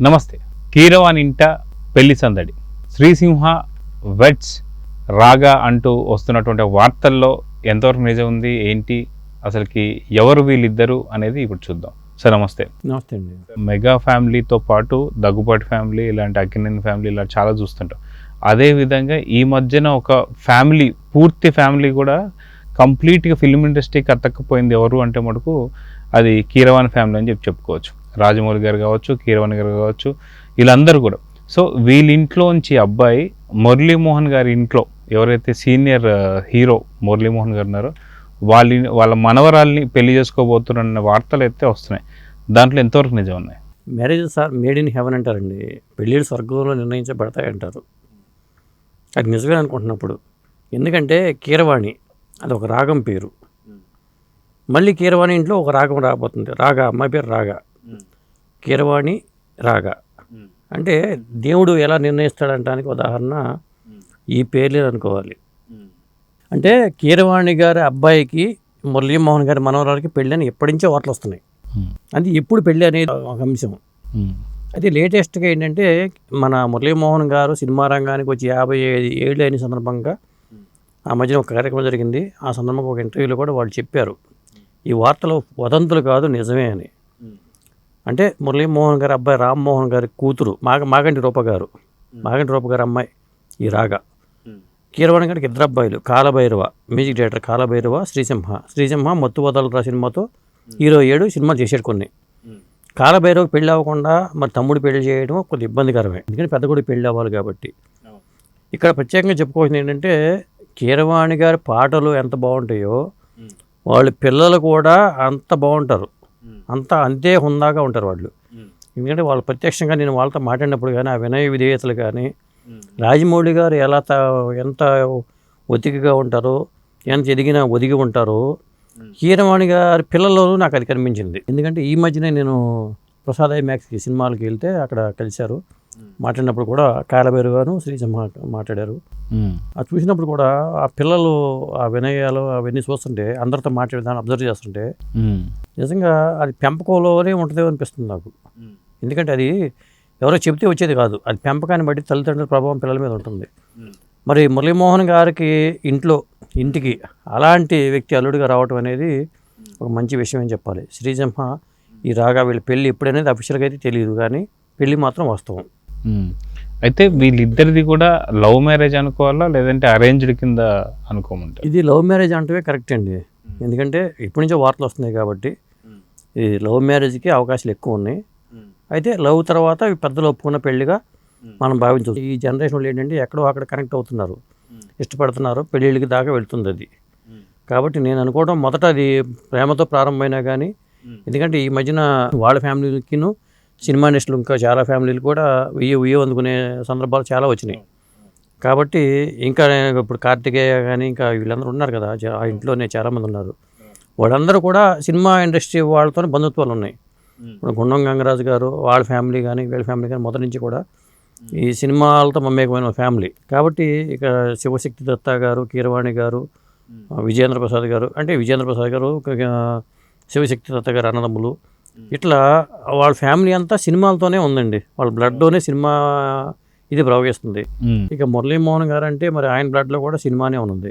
నమస్తే. కీరవాణి ఇంట పెళ్లి సందడి, శ్రీసింహ వెడ్స్ రాగా అంటూ వస్తున్నటువంటి వార్తల్లో ఎంతవరకు నిజం ఉంది, ఏంటి, అసలుకి ఎవరు వీళ్ళిద్దరు అనేది ఇప్పుడు చూద్దాం. సార్ నమస్తే. నమస్తే అండి. మెగా ఫ్యామిలీతో పాటు దగ్గుబాటి ఫ్యామిలీ, ఇలాంటి అక్కినేని ఫ్యామిలీ ఇలా చాలా చూస్తుంటాం. అదేవిధంగా ఈ మధ్యన ఒక ఫ్యామిలీ, పూర్తి ఫ్యామిలీ కూడా కంప్లీట్గా ఫిల్మ్ ఇండస్ట్రీకి అతక్కపోయింది ఎవరు అంటే మటుకు అది కీరవాణి ఫ్యామిలీ అని చెప్పుకోవచ్చు. రాజమౌళి గారు కావచ్చు, కీరవాణి గారు కావచ్చు, వీళ్ళందరూ కూడా. సో వీళ్ళింట్లోంచి అబ్బాయి మురళీమోహన్ గారి ఇంట్లో ఎవరైతే సీనియర్ హీరో మురళీమోహన్ గారు ఉన్నారో వాళ్ళ మనవరాల్ని పెళ్లి చేసుకోబోతున్న వార్తలు అయితే వస్తున్నాయి. దాంట్లో ఎంతవరకు నిజం ఉన్నాయి? Marriage sir made in haven అంటారండి. పెళ్ళిళ్ళు స్వర్గంలో నిర్ణయించబడతాయి అంటారు. అది నిజమే అనుకుంటున్నప్పుడు. ఎందుకంటే కీరవాణి అది ఒక రాగం పేరు. మళ్ళీ కీరవాణి ఇంట్లో ఒక రాగం రాబోతుంది. రాగా, అమ్మాయి పేరు రాగా. కీరవాణి రాగా అంటే దేవుడు ఎలా నిర్ణయిస్తాడంటానికి ఉదాహరణ ఈ పేర్లే అనుకోవాలి. అంటే కీరవాణి గారి అబ్బాయికి మురళీమోహన్ గారి మనవరాలకి పెళ్ళి అని ఎప్పటి నుంచో వార్తలు వస్తున్నాయి. అది ఎప్పుడు పెళ్ళి అనేది ఒక అంశం. అయితే లేటెస్ట్గా ఏంటంటే మన మురళీమోహన్ గారు సినిమా రంగానికి వచ్చి 55 ఏళ్ళు అయిన సందర్భంగా ఆ మధ్యన ఒక కార్యక్రమం జరిగింది. ఆ సందర్భంగా ఒక ఇంటర్వ్యూలో కూడా వాళ్ళు చెప్పారు, ఈ వార్తలు వదంతులు కాదు, నిజమే అని. అంటే మురళీమోహన్ గారి అబ్బాయి రామ్మోహన్ గారి కూతురు మాగంటి రూప గారు అమ్మాయి ఈ రాగా. కీరవాణి గారికి 2 అబ్బాయిలు, కాలభైరవ మ్యూజిక్ డైరెక్టర్ కాలభైరవ, శ్రీసింహ మత్తు వదలరా సినిమాతో హీరో 7 సినిమాలు చేసాడు కొన్ని. కాలభైరవ పెళ్ళి అవ్వకుండా మరి తమ్ముడు పెళ్లి చేయడం కొద్దిగా ఇబ్బందికరమే, ఎందుకంటే పెద్ద కూడా పెళ్ళి అవ్వాలి కాబట్టి. ఇక్కడ ప్రత్యేకంగా చెప్పుకోవాల్సింది ఏంటంటే కీరవాణి గారి పాటలు ఎంత బాగుంటాయో వాళ్ళ పిల్లలు కూడా అంత బాగుంటారు, అంతే హుందాగా ఉంటారు వాళ్ళు. ఎందుకంటే వాళ్ళు ప్రత్యక్షంగా నేను వాళ్ళతో మాట్లాడినప్పుడు కానీ ఆ వినయ విధేయతలు కానీ, రాజమౌళి గారు ఎంత ఒతికిగా ఉంటారో, ఎంత ఎదిగినా ఒదిగి ఉంటారో, కీరవాణి గారి పిల్లల్లోనూ నాకు అది కనిపించింది. ఎందుకంటే ఈ మధ్యనే నేను ప్రసాద్ ఐమాక్స్కి సినిమాలకి వెళ్తే అక్కడ కలిశారు. మాట్లాడినప్పుడు కూడా కాలభైరవను శ్రీసింహ మాట్లాడారు. అది చూసినప్పుడు కూడా ఆ పిల్లలు ఆ వినయాలు అవన్నీ చూస్తుంటే, అందరితో మాట్లాడేదాన్ని అబ్జర్వ్ చేస్తుంటే నిజంగా అది పెంపకంలోనే ఉంటుందేమో అనిపిస్తుంది నాకు. ఎందుకంటే అది ఎవరో చెబితే వచ్చేది కాదు, అది పెంపకాన్ని బట్టి తల్లిదండ్రుల ప్రభావం పిల్లల మీద ఉంటుంది. మరి మురళీమోహన్ గారికి ఇంటికి అలాంటి వ్యక్తి అల్లుడిగా రావటం అనేది ఒక మంచి విషయం అని చెప్పాలి. శ్రీసింహ ఈ రాగా వీళ్ళ పెళ్ళి ఎప్పుడనేది అఫీషియల్గా అయితే తెలియదు, కానీ పెళ్ళి మాత్రం వాస్తవం. అయితే వీళ్ళిద్దరిది కూడా లవ్ మ్యారేజ్ అనుకోవాలా, లేదంటే అరేంజ్డ్ కింద అనుకోమంటారు? ఇది లవ్ మ్యారేజ్ అంటే కరెక్ట్ అండి. ఎందుకంటే ఇప్పటి నుంచో వార్తలు వస్తున్నాయి కాబట్టి ఈ లవ్ మ్యారేజ్కి అవకాశాలు ఎక్కువ ఉన్నాయి. అయితే లవ్ తర్వాత పెద్దలు ఒప్పుకున్న పెళ్లిగా మనం భావించవచ్చు. ఈ జనరేషన్ వాళ్ళు ఏంటంటే ఎక్కడో అక్కడ కనెక్ట్ అవుతున్నారు, ఇష్టపడుతున్నారు, పెళ్ళిళ్ళకి దాకా వెళ్తుంది అది. కాబట్టి నేను అనుకోవడం మొదట అది ప్రేమతో ప్రారంభమైనా కానీ, ఎందుకంటే ఈ మధ్యన వాళ్ళ ఫ్యామిలీకిను సినిమా ఇండస్ట్రీలు ఇంకా చాలా ఫ్యామిలీలు కూడా ఉయ్య అందుకునే సందర్భాలు చాలా వచ్చినాయి. కాబట్టి ఇంకా ఇప్పుడు కార్తికేయ కానీ ఇంకా వీళ్ళందరూ ఉన్నారు కదా, ఆ ఇంట్లోనే చాలామంది ఉన్నారు. వాళ్ళందరూ కూడా సినిమా ఇండస్ట్రీ వాళ్ళతో బంధుత్వాలు ఉన్నాయి. ఇప్పుడు గుండం గంగరాజు గారు వాళ్ళ ఫ్యామిలీ కానీ వీళ్ళ ఫ్యామిలీ కానీ మొదటి నుంచి కూడా ఈ సినిమాలతో మమేకమైన ఫ్యామిలీ. కాబట్టి ఇక శివశక్తి దత్తా గారు, కీరవాణి గారు, విజేంద్ర ప్రసాద్ గారు, అంటే విజేంద్ర ప్రసాద్ గారు శివశక్తి దత్త గారు అన్నదమ్ములు, ఇట్లా వాళ్ళ ఫ్యామిలీ అంతా సినిమాలతోనే ఉందండి. వాళ్ళ బ్లడ్లోనే సినిమా ఇది ప్రవహిస్తుంది. ఇక మురళీమోహన్ గారు అంటే మరి ఆయన బ్లడ్లో కూడా సినిమానే ఉంది.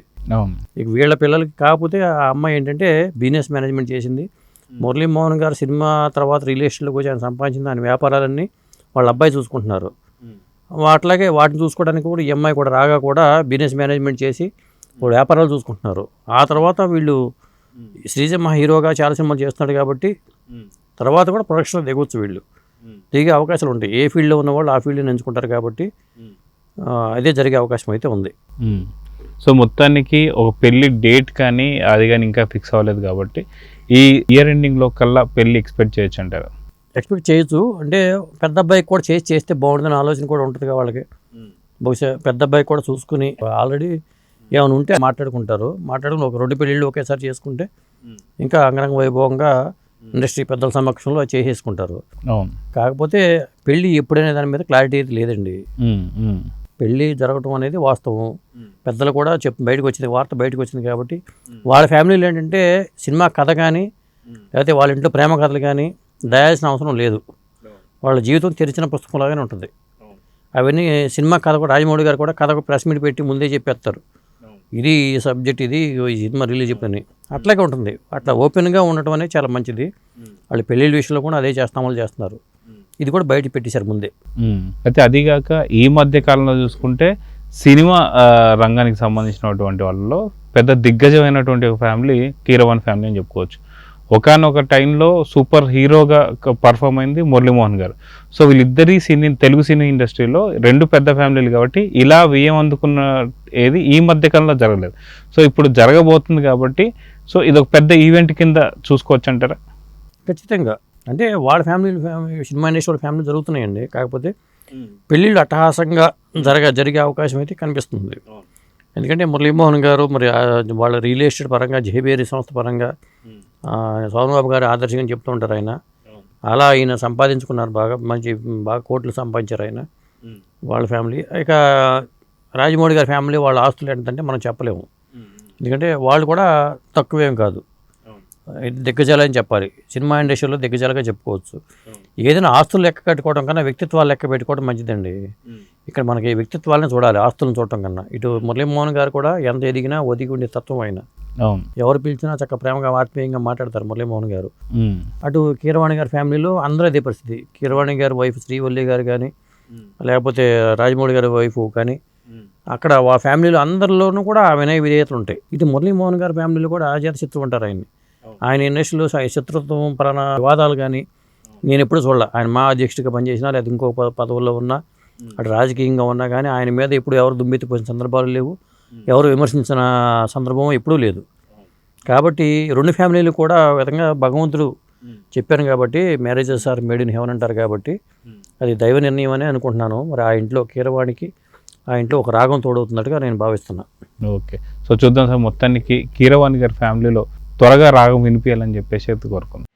ఇక వీళ్ళ పిల్లలకి కాకపోతే ఆ అమ్మాయి ఏంటంటే బిజినెస్ మేనేజ్మెంట్ చేసింది. మురళీమోహన్ గారు సినిమా తర్వాత రియల్ ఎస్టేట్లోకి వచ్చి ఆయన సంపాదించిన ఆయన వ్యాపారాలన్నీ వాళ్ళ అబ్బాయి చూసుకుంటున్నారు. అట్లాగే వాటిని చూసుకోవడానికి కూడా ఈ అమ్మాయి కూడా రాగా కూడా బిజినెస్ మేనేజ్మెంట్ చేసి వాళ్ళు వ్యాపారాలు చూసుకుంటున్నారు. ఆ తర్వాత వీళ్ళు శ్రీసింహ హీరోగా చాలా సినిమాలు చేస్తున్నాడు కాబట్టి తర్వాత కూడా ప్రొడక్షన్లో దిగొచ్చు, వీళ్ళు దిగే అవకాశాలు ఉంటాయి. ఏ ఫీల్డ్లో ఉన్నవాళ్ళు ఆ ఫీల్డ్ని ఎంచుకుంటారు కాబట్టి అదే జరిగే అవకాశం అయితే ఉంది. సో మొత్తానికి ఒక పెళ్లి డేట్ కానీ అది కానీ ఇంకా ఫిక్స్ అవ్వలేదు కాబట్టి ఈ ఇయర్ ఎండింగ్లో కల్లా పెళ్లి ఎక్స్పెక్ట్ చేయొచ్చు అంటారు? ఎక్స్పెక్ట్ చేయొచ్చు. అంటే పెద్ద అబ్బాయికి కూడా చేస్తే బాగుంటుందని ఆలోచన కూడా ఉంటుంది కదా వాళ్ళకి. బహుశా పెద్ద అబ్బాయికి కూడా చూసుకుని ఆల్రెడీ ఏమైనా ఉంటే మాట్లాడుకుని ఒక 2 పెళ్ళిళ్ళు ఒకేసారి చేసుకుంటే ఇంకా అంగరంగ వైభవంగా ఇండస్ట్రీ పెద్దల సమక్షంలో చేసేసుకుంటారు. కాకపోతే పెళ్ళి ఎప్పుడైనా దాని మీద క్లారిటీ లేదండి. పెళ్ళి జరగటం అనేది వాస్తవం. పెద్దలు కూడా వార్త బయటకు వచ్చింది కాబట్టి వాళ్ళ ఫ్యామిలీలో ఏంటంటే సినిమా కథ కానీ లేకపోతే వాళ్ళ ఇంట్లో ప్రేమ కథలు కానీ దయాల్సిన అవసరం లేదు. వాళ్ళ జీవితం తెరిచిన పుస్తకంలాగానే ఉంటుంది. అవన్నీ సినిమా కథ కూడా రాజమౌళి గారు కూడా కథకు ప్రెస్ మీట్ పెట్టి ముందే చెప్పేస్తారు, ఇది సబ్జెక్ట్, ఇది ఈ సినిమా రిలీజ్ అయిపోయింది. అట్లాగే ఉంటుంది. అట్లా ఓపెన్గా ఉండటం అనేది చాలా మంచిది. వాళ్ళు పెళ్ళిళ్ళ విషయంలో కూడా అదే అమలు చేస్తున్నారు. ఇది కూడా బయట పెట్టేశారు ముందే. అయితే అదిగాక ఈ మధ్య కాలంలో చూసుకుంటే సినిమా రంగానికి సంబంధించినటువంటి వాళ్ళలో పెద్ద దిగ్గజమైనటువంటి ఒక ఫ్యామిలీ కీరవాణి ఫ్యామిలీ అని చెప్పుకోవచ్చు. ఒకానొక టైంలో సూపర్ హీరోగా పర్ఫామ్ అయింది మురళీమోహన్ గారు. సో వీళ్ళిద్దరి తెలుగు సినీ ఇండస్ట్రీలో రెండు పెద్ద ఫ్యామిలీలు కాబట్టి ఇలా వ్యయం అందుకున్న ఏది ఈ మధ్య కాలంలో జరగలేదు. సో ఇప్పుడు జరగబోతుంది కాబట్టి సో ఇది ఒక పెద్ద ఈవెంట్ కింద చూసుకోవచ్చు అంటారా? ఖచ్చితంగా. అంటే వాళ్ళ ఫ్యామిలీ సినిమా ఇండస్ట్రీ ఫ్యామిలీ జరుగుతున్నాయండి. కాకపోతే పెళ్ళిళ్ళు అట్టహాసంగా జరిగే అవకాశం అయితే కనిపిస్తుంది. ఎందుకంటే మురళీమోహన్ గారు మరి వాళ్ళ రియల్ ఎస్టేట్ పరంగా జేబేరి సంస్థ పరంగా సోమబాబు గారు ఆదర్శంగా చెప్తూ ఉంటారు. ఆయన అలా ఆయన సంపాదించుకున్నారు, బాగా కోట్లు సంపాదించారు ఆయన వాళ్ళ ఫ్యామిలీ. ఇక రాజమౌళి గారి ఫ్యామిలీ వాళ్ళ ఆస్తులు ఏంటంటే మనం చెప్పలేము. ఎందుకంటే వాళ్ళు కూడా తక్కువేం కాదు, దిగ్గజాలని చెప్పాలి. సినిమా ఇండస్ట్రీలో దిగ్గజాలుగా చెప్పుకోవచ్చు. ఏదైనా ఆస్తులు లెక్క కట్టుకోవడం కన్నా వ్యక్తిత్వాలు లెక్క పెట్టుకోవడం మంచిదండి. ఇక్కడ మనకి వ్యక్తిత్వాలని చూడాలి ఆస్తులను చూడటం కన్నా. ఇటు మురళీమోహన్ గారు కూడా ఎంత ఎదిగినా ఒదిగి ఉండే తత్వం ఆయన. ఎవరు పిలిచినా చక్కగా ప్రేమగా ఆత్మీయంగా మాట్లాడతారు మురళీమోహన్ గారు. అటు కీరవాణి గారి ఫ్యామిలీలో అందరూ అదే పరిస్థితి. కీరవాణి గారి వైఫ్ శ్రీవల్లి గారు కానీ, లేకపోతే రాజమౌళి గారి వైఫ్ కానీ, అక్కడ ఆ ఫ్యామిలీలో అందరిలోనూ కూడా వినయ విధేయతలు ఉంటాయి. ఇటు మురళీమోహన్ గారి ఫ్యామిలీలో కూడా ఆజాత శత్రువు ఉంటారు ఆయన్ని. ఆయన ఇండస్ట్రీలో శత్రుత్వం పరణ వివాదాలు కానీ నేను ఎప్పుడు చూడాల. ఆయన మా అధ్యక్షుడిగా పనిచేసినా లేదా ఇంకో పదవుల్లో ఉన్నా, అటు రాజకీయంగా ఉన్నా కానీ ఆయన మీద ఎప్పుడు ఎవరు దుమ్మెత్తిపోయిన సందర్భాలు లేవు, ఎవరు విమర్శించిన సందర్భం ఎప్పుడూ లేదు. కాబట్టి రెండు ఫ్యామిలీలు కూడా విధంగా భగవంతుడు చెప్పాను కాబట్టి marriages are made in heaven అంటారు కాబట్టి అది దైవ నిర్ణయం అని అనుకుంటున్నాను. మరి ఆ ఇంట్లో కీరవాణికి ఆ ఇంట్లో ఒక రాగం తోడవుతున్నట్టుగా నేను భావిస్తున్నాను. ఓకే, సో చూద్దాం సార్. మొత్తానికి కీరవాణి గారి ఫ్యామిలీలో త్వరగా రాగం వినిపించాలని చెప్పేసి కోరుకుందాం.